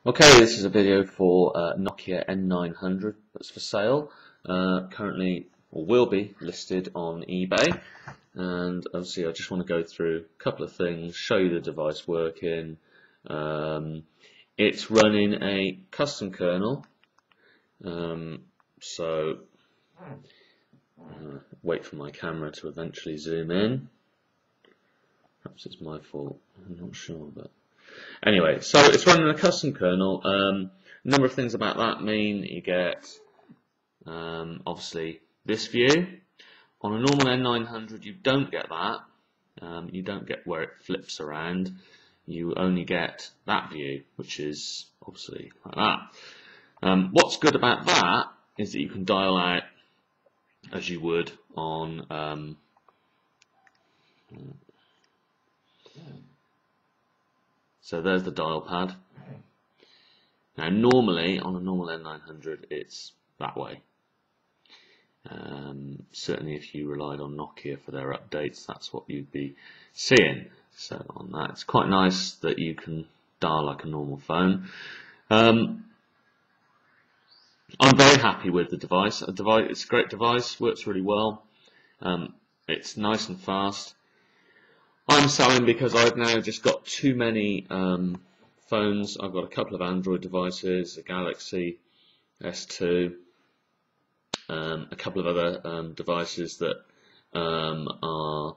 Okay, this is a video for Nokia N900 that's for sale. Currently, or will be, listed on eBay. And obviously, I just want to go through a couple of things, show you the device working. It's running a custom kernel, so wait for my camera to eventually zoom in. Perhaps it's my fault, I'm not sure, but anyway, so it's running a custom kernel. A number of things about that mean you get obviously this view. On a normal N900 you don't get that. You don't get where it flips around. You only get that view, which is obviously like that. What's good about that is that you can dial out as you would on so there's the dial pad. Now normally on a normal N900 it's that way. Certainly if you relied on Nokia for their updates, that's what you'd be seeing. So on that, it's quite nice that you can dial like a normal phone. I'm very happy with the device. It's a great device, works really well. It's nice and fast. I'm selling because I've now just got too many phones. I've got a couple of Android devices, a Galaxy S2, a couple of other devices that are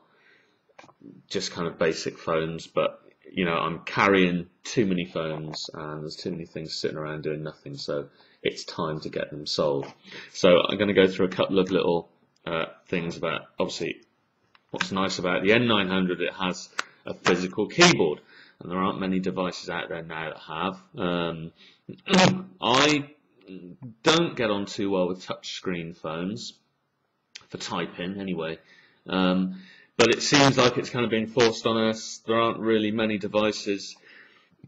just kind of basic phones, but you know, I'm carrying too many phones and there's too many things sitting around doing nothing, so it's time to get them sold. So I'm going to go through a couple of little things about, obviously, what's nice about the N900, it has a physical keyboard, and there aren't many devices out there now that have. I don't get on too well with touchscreen phones, for typing anyway, but it seems like it's kind of being forced on us. There aren't really many devices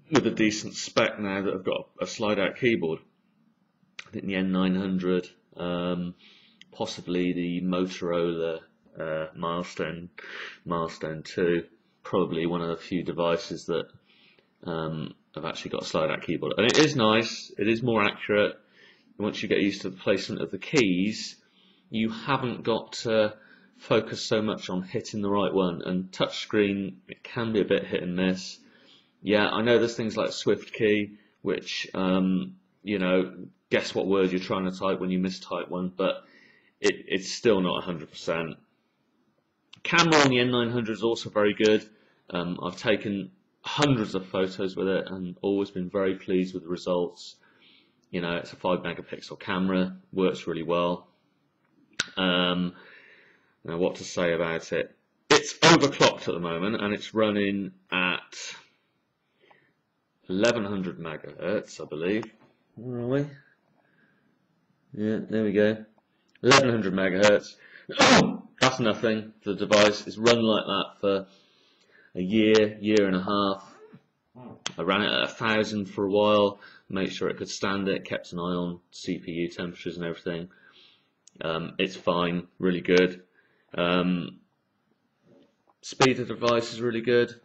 with a decent spec now that have got a slide-out keyboard. I think the N900, possibly the Motorola Milestone 2, probably one of the few devices that have actually got a slide-out keyboard. And it is nice, it is more accurate. Once you get used to the placement of the keys, you haven't got to focus so much on hitting the right one. And touchscreen, it can be a bit hit and miss. Yeah, I know there's things like Swift key, which, you know, guess what word you're trying to type when you mistype one, but it's still not 100%. Camera on the N900 is also very good. I've taken hundreds of photos with it and always been very pleased with the results. You know, it's a 5 megapixel camera, works really well. Now what to say about it? It's overclocked at the moment and it's running at 1100 megahertz, I believe. Where are we? Yeah, there we go. 1100 megahertz. That's nothing. The device is run like that for a year and a half. I ran it at 1000 for a while, made sure it could stand it, kept an eye on CPU temperatures and everything. It's fine, really good. Speed of the device is really good.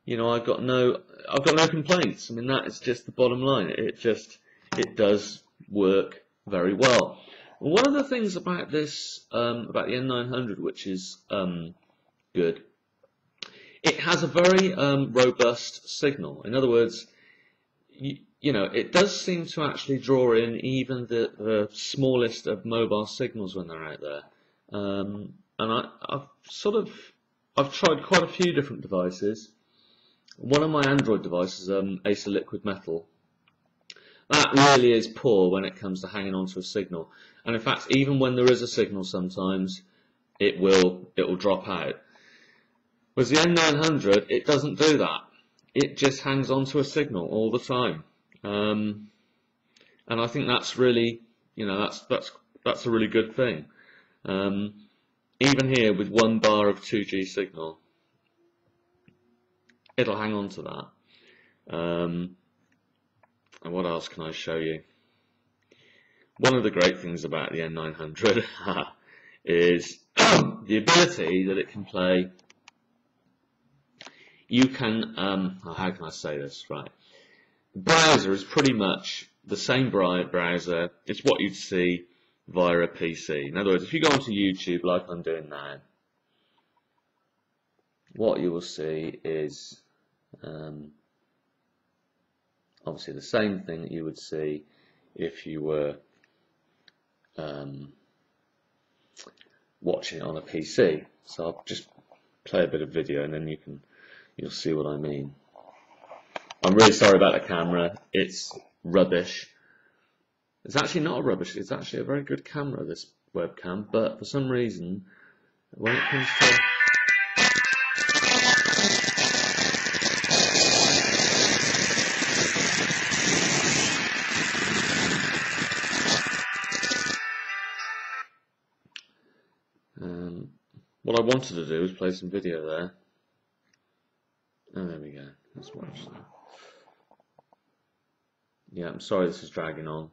You know, I've got no complaints. I mean, that is just the bottom line. It does work very well. One of the things about this, about the N900, which is good, it has a very robust signal. In other words, you know, it does seem to actually draw in even the smallest of mobile signals when they're out there. And I've tried quite a few different devices. One of my Android devices, Acer Liquid Metal, that really is poor when it comes to hanging on to a signal. And in fact, even when there is a signal, sometimes it will drop out. Whereas the N900, it doesn't do that. It just hangs on to a signal all the time. And I think that's really, you know, that's a really good thing. Even here with 1 bar of 2G signal, it'll hang on to that. And what else can I show you? One of the great things about the N900 is the ability that it can play. You can, how can I say this, right? browser is pretty much the same browser. It's what you'd see via a PC. In other words, if you go onto YouTube like I'm doing now, what you will see is obviously the same thing that you would see if you were watching it on a PC. So I'll just play a bit of video and then you'll see what I mean. I'm really sorry about the camera, it's rubbish. It's actually not rubbish, it's actually a very good camera, this webcam, but for some reason, when it comes to... what I wanted to do was play some video there. Oh, there we go. Let's watch that. Yeah, I'm sorry this is dragging on.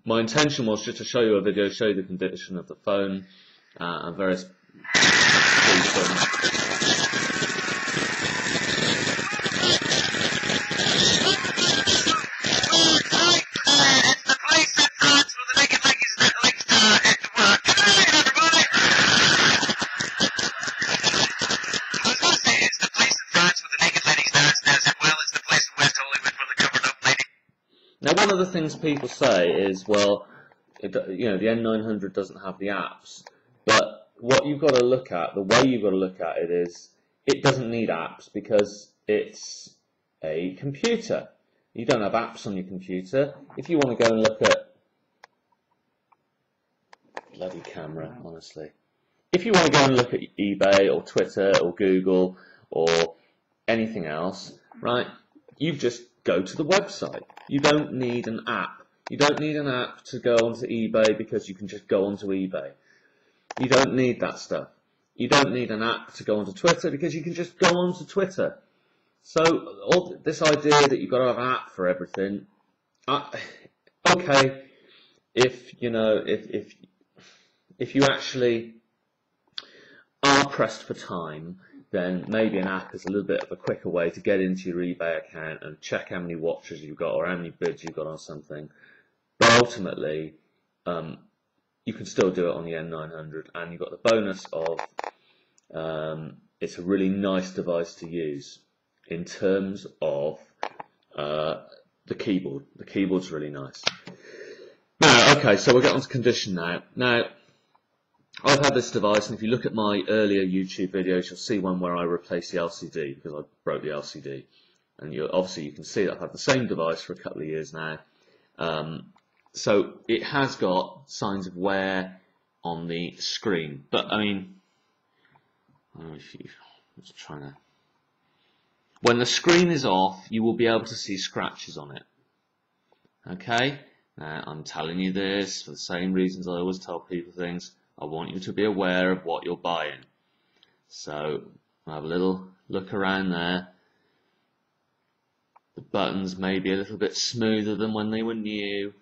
My intention was just to show you a video, show you the condition of the phone and various features. Now, one of the things people say is, well, the N900 doesn't have the apps, but what you've got to look at, the way you've got to look at it is, it doesn't need apps because it's a computer. You don't have apps on your computer. If you want to go and look at, bloody camera, honestly. If you want to go and look at eBay or Twitter or Google or anything else, right, you just go to the website. You don't need an app. You don't need an app to go onto eBay because you can just go onto eBay. You don't need that stuff. You don't need an app to go onto Twitter because you can just go onto Twitter. So all this idea that you've got to have an app for everything, okay, if you actually are pressed for time, then maybe an app is a little bit of a quicker way to get into your eBay account and check how many watches you've got or how many bids you've got on something. But ultimately, you can still do it on the N900, and you've got the bonus of it's a really nice device to use in terms of the keyboard. The keyboard's really nice. Now, okay, so we'll get on to condition now. Now, I've had this device, and if you look at my earlier YouTube videos, you'll see one where I replaced the LCD because I broke the LCD. And obviously you can see that I've had the same device for a couple of years now. So it has got signs of wear on the screen. But, I mean, when the screen is off, you will be able to see scratches on it. Okay? Now, I'm telling you this for the same reasons I always tell people things. I want you to be aware of what you're buying. So, I'll have a little look around there. The buttons may be a little bit smoother than when they were new.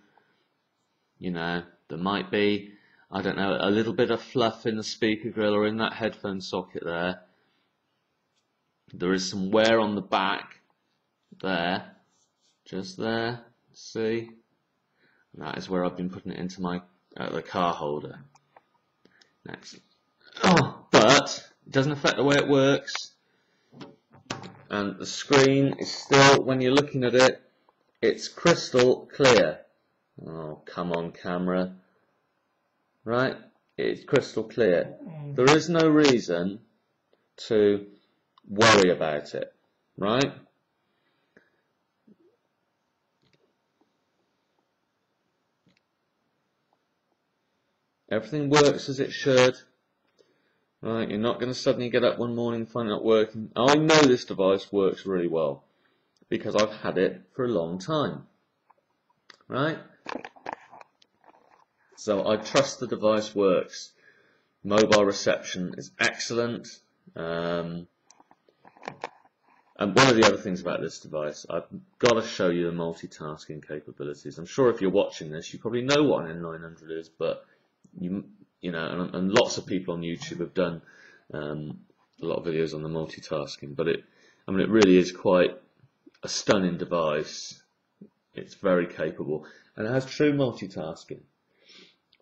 You know, there might be, I don't know, a little bit of fluff in the speaker grill or in that headphone socket there. There is some wear on the back there, just there, see? And that is where I've been putting it into my the car holder. Next. But it doesn't affect the way it works, and the screen is still, when you're looking at it, it's crystal clear. Oh, come on, camera. Right? It's crystal clear. There is no reason to worry about it. Right? Everything works as it should. Right, you're not going to suddenly get up one morning and find it not working. I know this device works really well because I've had it for a long time. Right? So I trust the device works. Mobile reception is excellent. And one of the other things about this device, I've got to show you the multitasking capabilities. I'm sure if you're watching this, you probably know what an N900 is, but you know, and lots of people on YouTube have done a lot of videos on the multitasking, but it really is quite a stunning device. It's very capable and it has true multitasking,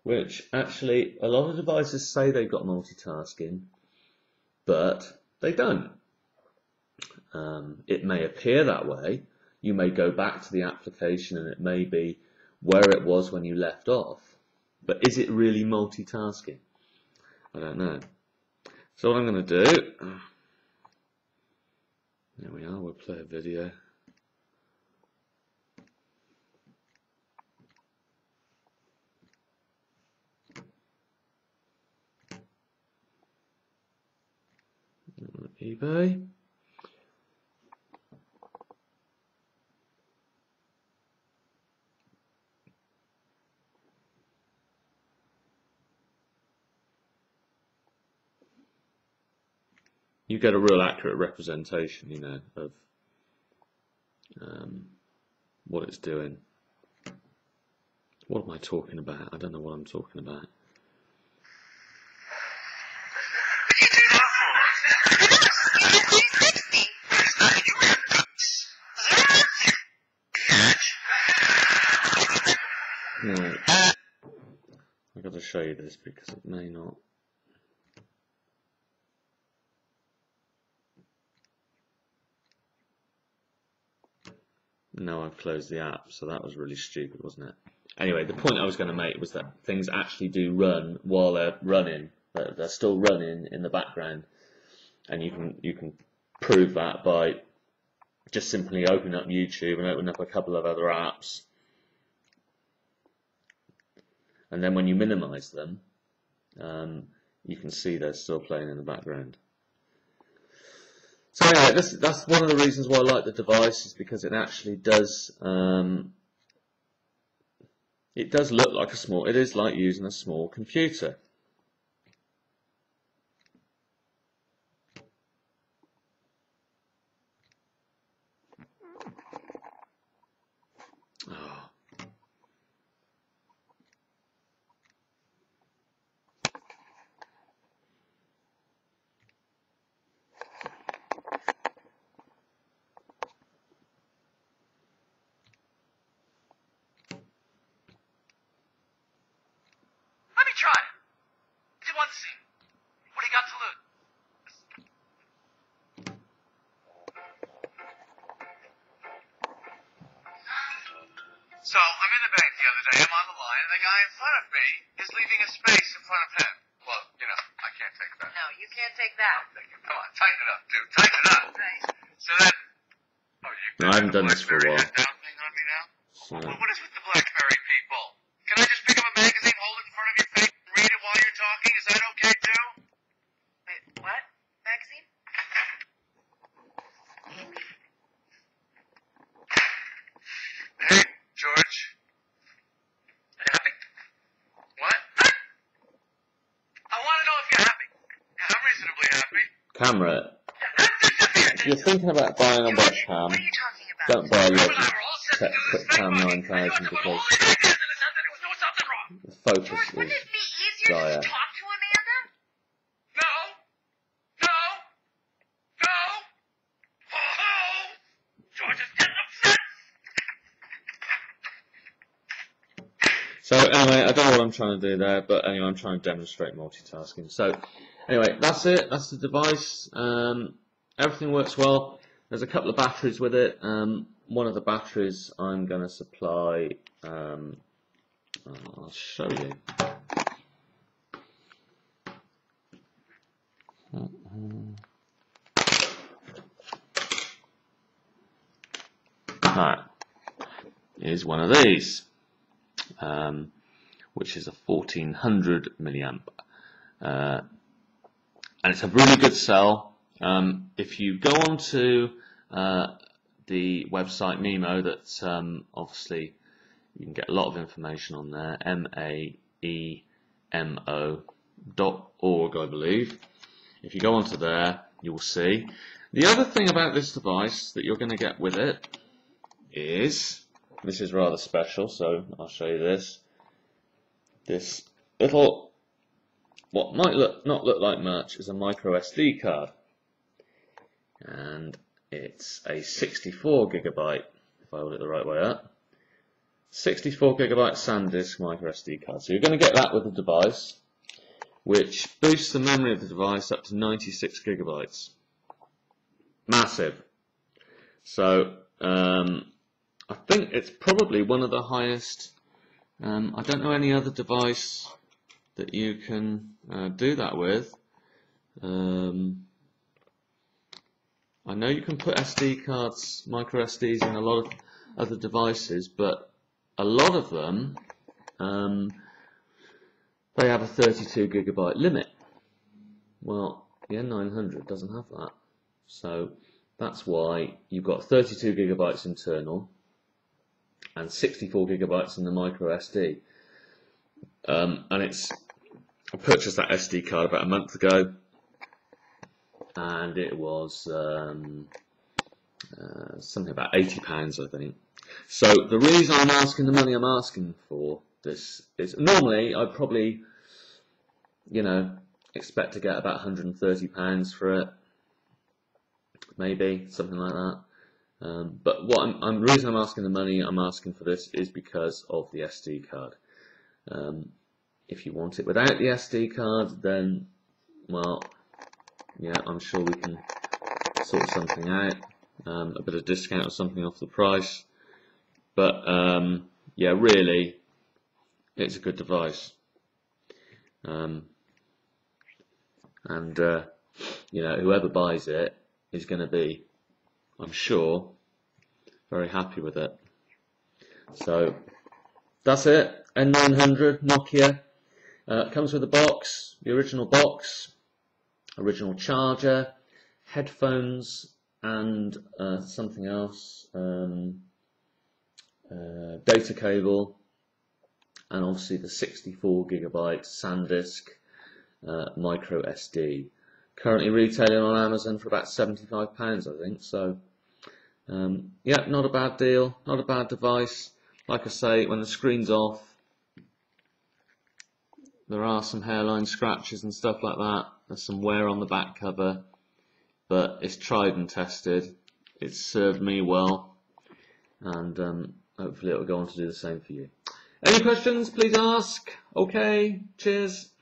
which actually a lot of devices say they've got multitasking, but they don't. It may appear that way. You may go back to the application and it may be where it was when you left off, but is it really multitasking? I don't know. So what I'm going to do, there we are, we'll play a video. eBay. You get a real accurate representation, you know, of what it's doing. What am I talking about? I don't know what I'm talking about. Right. I've got to show you this because it may not. No, I've closed the app, so that was really stupid, wasn't it? Anyway, the point I was going to make was that things actually do run while they're running. They're still running in the background, and you can prove that by just simply opening up YouTube and opening up a couple of other apps, and then when you minimize them, you can see they're still playing in the background. So anyway, that's one of the reasons why I like the device, is because it actually does. It does look like a small. It is like using a small computer. Oh. Try it. Do one thing. What do you got to lose? So, I'm in the bank the other day. I'm on the line, and the guy in front of me is leaving a space in front of him. Well, you know, I can't take that. No, you can't take that. I'm thinking, come on, tighten it up, dude. Tighten it up. Right. So then, oh, you've No, I haven't done this for a while. head down thing on me now? So. Well, what is with the BlackBerry people? Can I just pick up a magazine, hold it in front of your face, and read it while you're talking? Is that okay, too? Wait, what? Magazine? Hey, George. Are you happy? What? I want to know if you're happy. Yeah, I'm reasonably happy. Camera. If you're thinking about buying a webcam, What are you talking about? don't buy a You and I were all set to do this QuickCam thing, buddy. 9000 because Something wrong. the focus George, is wouldn't it be easier dire. to talk to Amanda? No. No. No. Oh, George is getting upset. So anyway, I don't know what I'm trying to do there, but anyway, I'm trying to demonstrate multitasking. So anyway, that's it. That's the device. Everything works well. There's a couple of batteries with it. One of the batteries I'm going to supply. I'll show you. Alright, here's one of these, which is a 1400 milliamp, and it's a really good cell. If you go onto the website Memo, that's obviously you can get a lot of information on there, maemo.org, I believe. If you go onto there, you'll see. The other thing about this device that you're going to get with it is, this is rather special, so I'll show you this. This little, what might not look like much, is a micro SD card. And it's a 64 gigabyte, if I hold it the right way up, 64 gigabyte SanDisk micro SD card. So you're going to get that with the device, which boosts the memory of the device up to 96 gigabytes. Massive. So I think it's probably one of the highest. I don't know any other device that you can do that with. I know you can put SD cards, micro SDs in a lot of other devices, but a lot of them, they have a 32 gigabyte limit. Well, the N900 doesn't have that. So that's why you've got 32 gigabytes internal and 64 gigabytes in the micro SD. And I purchased that SD card about a month ago, and it was something about £80, I think. So the reason I'm asking the money I'm asking for this is, normally I'd probably, expect to get about £130 for it, maybe something like that. But what the reason I'm asking the money I'm asking for this is because of the SD card. If you want it without the SD card, then, well, yeah, I'm sure we can sort something out, a bit of discount or something off the price. But yeah, really, it's a good device. Whoever buys it is going to be, I'm sure, very happy with it. So that's it. N900 Nokia. Comes with a box, the original box, original charger, headphones, and something else, data cable, and obviously the 64 gigabyte SanDisk micro SD. Currently retailing on Amazon for about £75, I think. So yeah, not a bad deal, not a bad device. Like I say, when the screen's off, there are some hairline scratches and stuff like that. There's some wear on the back cover, but it's tried and tested. It's served me well, and hopefully it will go on to do the same for you. Any questions, please ask. Okay, cheers.